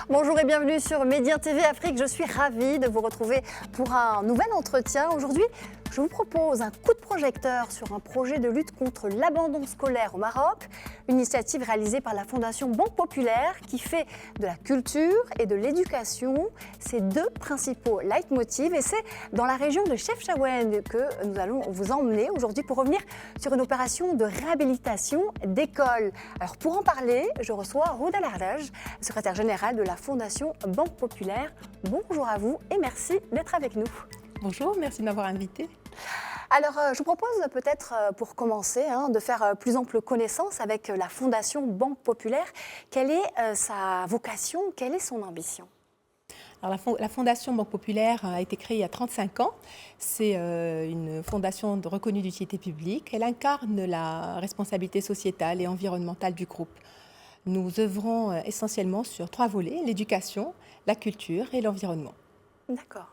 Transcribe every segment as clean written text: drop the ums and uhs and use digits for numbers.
Bonjour et bienvenue sur Média TV Afrique. Je suis ravie de vous retrouver pour un nouvel entretien. Aujourd'hui, je vous propose un coup de projecteur sur un projet de lutte contre l'abandon scolaire au Maroc, une initiative réalisée par la Fondation Banque Populaire qui fait de la culture et de l'éducation ses deux principaux leitmotivs. Et c'est dans la région de Chefchaouen que nous allons vous emmener aujourd'hui pour revenir sur une opération de réhabilitation d'écoles. Alors pour en parler, je reçois Rouda Larraj, secrétaire générale de la Fondation Banque Populaire. Bonjour à vous et merci d'être avec nous. Bonjour, merci de m'avoir invitée. Alors, je vous propose peut-être, pour commencer, de faire plus ample connaissance avec la Fondation Banque Populaire. Quelle est sa vocation, quelle est son ambition ? Alors, la Fondation Banque Populaire a été créée il y a 35 ans. C'est une fondation reconnue d'utilité publique. Elle incarne la responsabilité sociétale et environnementale du groupe. Nous œuvrons essentiellement sur 3 volets, l'éducation, la culture et l'environnement. D'accord.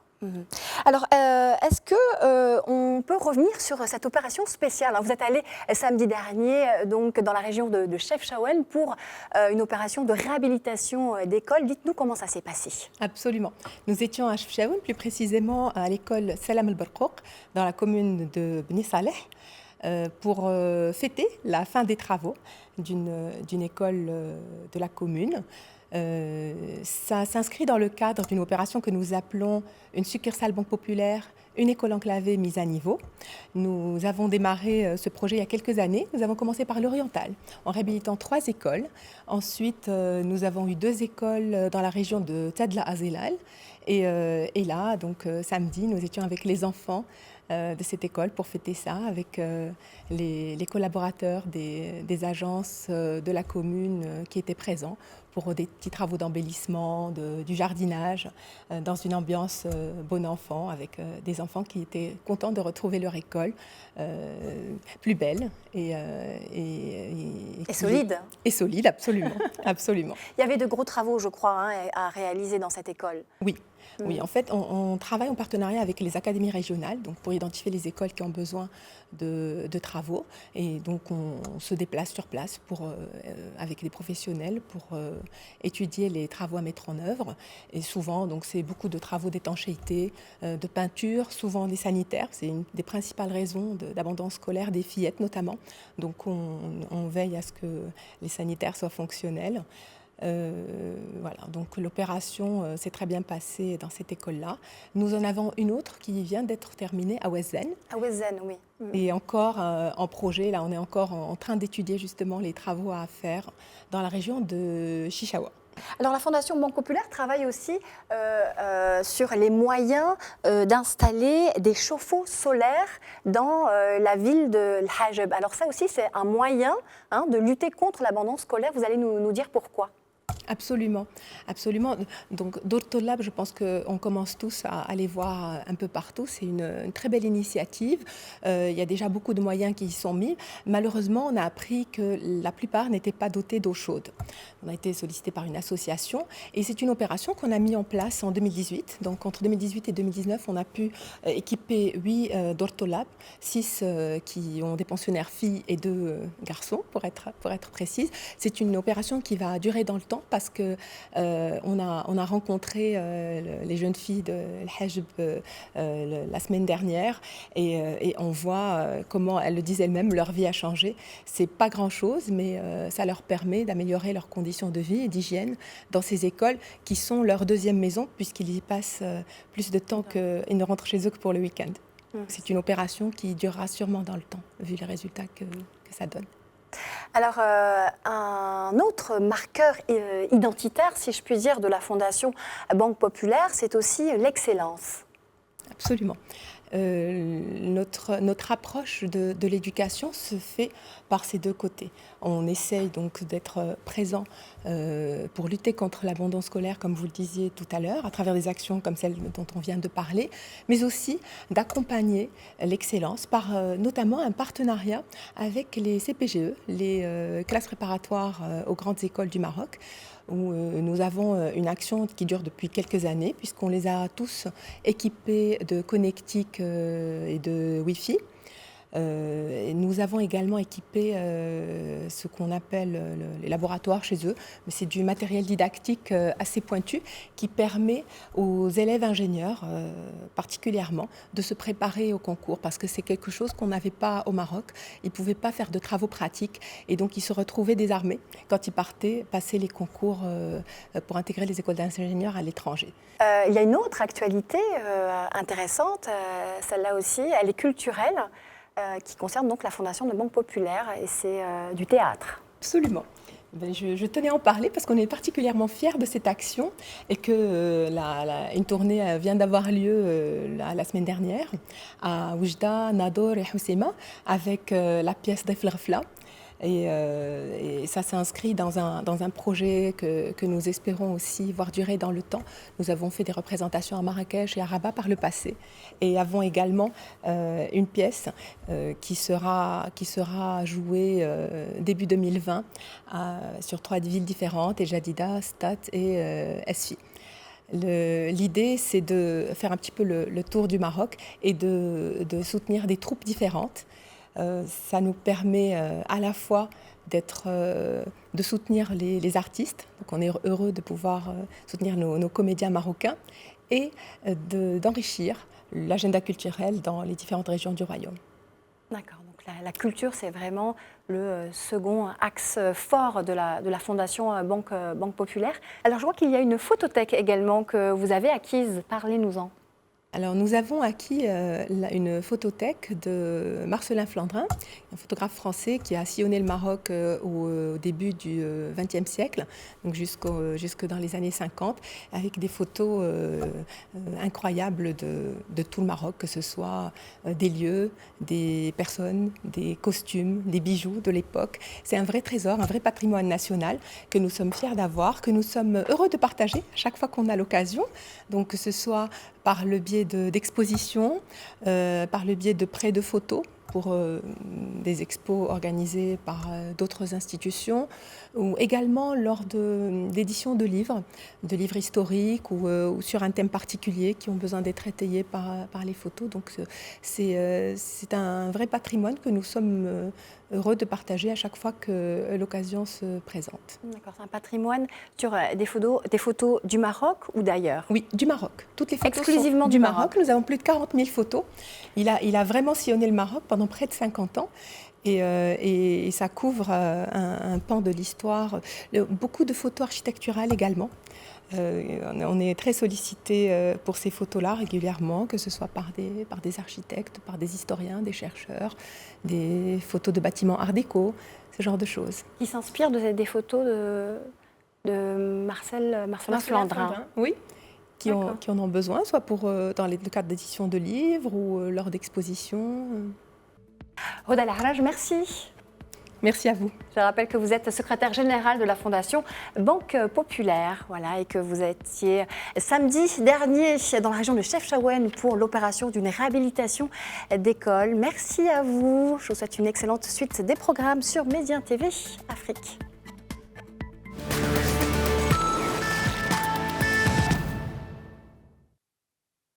Alors, est-ce qu'on peut revenir sur cette opération spéciale ? Vous êtes allé samedi dernier donc, dans la région de Chefchaouen pour une opération de réhabilitation d'école. Dites-nous comment ça s'est passé. Absolument. Nous étions à Chefchaouen, plus précisément à l'école Salam el-Barqouk, dans la commune de Bni Saleh, pour fêter la fin des travaux d'une école de la commune. Ça s'inscrit dans le cadre d'une opération que nous appelons une succursale Banque Populaire, une école enclavée mise à niveau. Nous avons démarré ce projet il y a quelques années. Nous avons commencé par l'oriental, en réhabilitant 3 écoles. Ensuite, nous avons eu 2 écoles dans la région de Tadla Azelal. Et là, donc samedi, nous étions avec les enfants de cette école pour fêter ça avec les collaborateurs des agences de la commune qui étaient présents pour des petits travaux d'embellissement, du jardinage, dans une ambiance bon enfant, avec des enfants qui étaient contents de retrouver leur école plus belle et solide. Et solide, absolument, absolument. Il y avait de gros travaux, je crois, à réaliser dans cette école. Oui. Oui, en fait, on travaille en partenariat avec les académies régionales donc pour identifier les écoles qui ont besoin de travaux. Et donc, on se déplace sur place avec des professionnels pour étudier les travaux à mettre en œuvre. Et souvent, donc, c'est beaucoup de travaux d'étanchéité, de peinture, souvent des sanitaires. C'est une des principales raisons d'abandon scolaire des fillettes notamment. Donc, on veille à ce que les sanitaires soient fonctionnels. Voilà, donc l'opération s'est très bien passée dans cette école-là. Nous en avons une autre qui vient d'être terminée à Ouezzane. À Ouezzane, oui. Et encore en projet, là on est encore en train d'étudier justement les travaux à faire dans la région de Chichaoua. Alors la Fondation Banque Populaire travaille aussi sur les moyens d'installer des chauffe-eau solaires dans la ville de L'Hajeb. Alors ça aussi c'est un moyen de lutter contre l'abandon scolaire. Vous allez nous dire pourquoi ? Absolument, absolument. Donc, Dortolab, je pense qu'on commence tous à les voir un peu partout. C'est une très belle initiative. Il y a déjà beaucoup de moyens qui y sont mis. Malheureusement, on a appris que la plupart n'étaient pas dotés d'eau chaude. On a été sollicité par une association et c'est une opération qu'on a mis en place en 2018. Donc, entre 2018 et 2019, on a pu équiper 8 Dortolab, 6 qui ont des pensionnaires filles et 2 garçons, pour être précise. C'est une opération qui va durer dans le temps parce que on a rencontré les jeunes filles de L'Hajeb la semaine dernière et on voit comment elles le disent elles-mêmes, leur vie a changé. C'est pas grand-chose, mais ça leur permet d'améliorer leurs conditions de vie et d'hygiène dans ces écoles qui sont leur deuxième maison puisqu'ils y passent plus de temps qu'ils ne rentrent chez eux que pour le week-end. C'est une opération qui durera sûrement dans le temps, vu les résultats que ça donne. Alors, un autre marqueur identitaire, si je puis dire, de la Fondation Banque Populaire, c'est aussi l'excellence. Absolument. Notre approche de l'éducation se fait par ces 2 côtés. On essaye donc d'être présent pour lutter contre l'abandon scolaire, comme vous le disiez tout à l'heure, à travers des actions comme celles dont on vient de parler, mais aussi d'accompagner l'excellence par notamment un partenariat avec les CPGE, les classes préparatoires aux grandes écoles du Maroc, où nous avons une action qui dure depuis quelques années, puisqu'on les a tous équipés de connectiques et de Wi-Fi. Et nous avons également équipé ce qu'on appelle les laboratoires chez eux. C'est du matériel didactique assez pointu qui permet aux élèves ingénieurs particulièrement de se préparer au concours parce que c'est quelque chose qu'on n'avait pas au Maroc. Ils ne pouvaient pas faire de travaux pratiques et donc ils se retrouvaient désarmés quand ils partaient passer les concours pour intégrer les écoles d'ingénieurs à l'étranger. Il y a une autre actualité intéressante, celle-là aussi, elle est culturelle. Qui concerne donc la fondation de Banque Populaire et c'est du théâtre. Absolument. Je tenais à en parler parce qu'on est particulièrement fiers de cette action et que une tournée vient d'avoir lieu la semaine dernière à Oujda, Nador et Housseima avec la pièce Def L'Rfla. Et ça s'inscrit dans un projet que nous espérons aussi voir durer dans le temps. Nous avons fait des représentations à Marrakech et à Rabat par le passé et avons également une pièce qui sera jouée début 2020 sur 3 villes différentes, El Jadida, Stat et Esfi. L'idée, c'est de faire un petit peu le tour du Maroc et de soutenir des troupes différentes. Ça nous permet à la fois de soutenir les artistes, donc on est heureux de pouvoir soutenir nos comédiens marocains et d'enrichir l'agenda culturel dans les différentes régions du royaume. D'accord, donc la culture c'est vraiment le second axe fort de la Fondation Banque Populaire. Alors je vois qu'il y a une photothèque également que vous avez acquise, parlez-nous-en. Alors, nous avons acquis une photothèque de Marcelin Flandrin, un photographe français qui a sillonné le Maroc au début du XXe siècle, donc jusque dans les années 50, avec des photos incroyables de tout le Maroc, que ce soit des lieux, des personnes, des costumes, des bijoux de l'époque. C'est un vrai trésor, un vrai patrimoine national que nous sommes fiers d'avoir, que nous sommes heureux de partager chaque fois qu'on a l'occasion, donc que ce soit par le biais d'expositions, par le biais de prêts de photos pour des expos organisés par d'autres institutions, ou également lors d'éditions de livres historiques ou sur un thème particulier qui ont besoin d'être étayés par les photos. Donc c'est un vrai patrimoine que nous sommes heureux de partager à chaque fois que l'occasion se présente. D'accord, c'est un patrimoine sur des photos du Maroc ou d'ailleurs? Oui, du Maroc. Toutes les photos exclusivement sont du Maroc. Nous avons plus de 40 000 photos. Il a vraiment sillonné le Maroc pendant près de 50 ans. Et ça couvre un pan de l'histoire. Beaucoup de photos architecturales également. On est très sollicité pour ces photos-là régulièrement, que ce soit par des architectes, par des historiens, des chercheurs, des photos de bâtiments art déco, ce genre de choses. Qui s'inspirent des photos de Marcelin Flandrin. Oui, qui en ont besoin, soit dans le cadre d'édition de livres ou lors d'expositions. Hoda Lahraj, merci. Merci à vous. Je rappelle que vous êtes secrétaire générale de la Fondation Banque Populaire, voilà, et que vous étiez samedi dernier dans la région de Chefchaouen pour l'opération d'une réhabilitation d'école. Merci à vous. Je vous souhaite une excellente suite des programmes sur Média TV Afrique.